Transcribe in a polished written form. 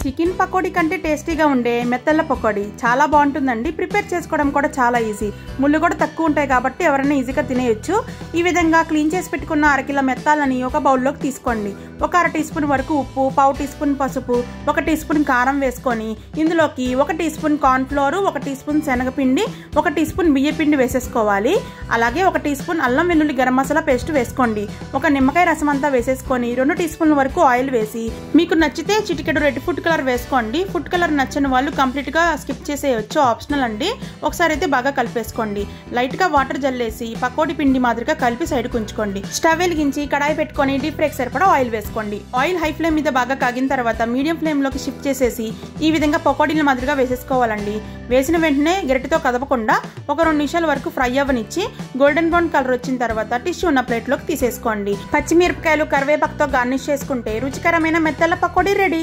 Chicken pakodi కంటే టేస్టీగా ఉండే మెత్తళ్ళ పకోడీ చాలా బాగుంటుందండి. ప్రిపేర్ చేసుకోవడం కూడా చాలా ఈజీ, ముళ్ళు కూడా తక్కువ ఉంటాయి కాబట్టి ఎవరైనా ఈజీగా తినేయొచ్చు. ఈ విధంగా క్లీన్ చేసి పెట్టుకున్న 1 కిలో మెత్తాలని ఒక బౌల్లోకి తీసుకోండి. ఒక 1/2 టీ స్పూన్ వరకు ఉప్పు, 1/4 టీ స్పూన్ పసుపు, 1 టీ స్పూన్ కారం వేసుకొని ఇందులోకి 1 teaspoon cornflour, 1 teaspoon శనగపిండి, 1 టీ స్పూన్ బియ్యపిండి వేసేసుకోవాలి. అలాగే 1 టీ స్పూన్ అల్లం వెల్లుల్లి గరం మసాలా పేస్ట్ వేసుకోండి. 1 నిమ్మకాయ రసం అంతా వేసేసుకొని 2 టీ స్పూన్ల వరకు ఆయిల్ వేసి మీకు నచ్చితే చిటికెడు రెడ్ ఫుడ్ కలర్ వేసుకోండి. ఫుడ్ కలర్ నచ్చని వాళ్ళు కంప్లీట్ గా స్కిప్ చేసేయచ్చు, ఆప్షనల్ అండి. ఒకసారి అయితే బాగా కలిపేసుకోండి. లైట్ గా వాటర్ జల్లేసి పకోడీ పిండి మాదిరిగా కలిపి సైడ్ ఉంచుకోండి. స్టవ్ వెలిగించి కడాయి పెట్టుకొని డీప్ ఫ్రైకి సరిపడా ఆయిల్ వేసుకోండి. ఆయిల్ హై ఫ్లేమ్ మీద బాగా కాగిన తర్వాత మీడియం ఫ్లేమ్ లోకి షిఫ్ట్ చేసేసి ఈ విధంగా పకోడీల మాదిరిగా వేసేసుకోవాలండి. వేసిన వెంటనే గరిటెతో కదపకుండా ఒక 2 నిమిషాల వరకు ఫ్రై అవ్వనిచ్చి గోల్డెన్ బ్రౌన్ కలర్ వచ్చిన తర్వాత టిష్యూ ఉన్న ప్లేట్ లోకి తీసేసుకోండి. పచ్చిమిరపకాయలు, కరివేపాకుతో గార్నిష్ చేసుకుంటే రుచికరమైన మెత్తళ్ళ పకోడీ రెడీ.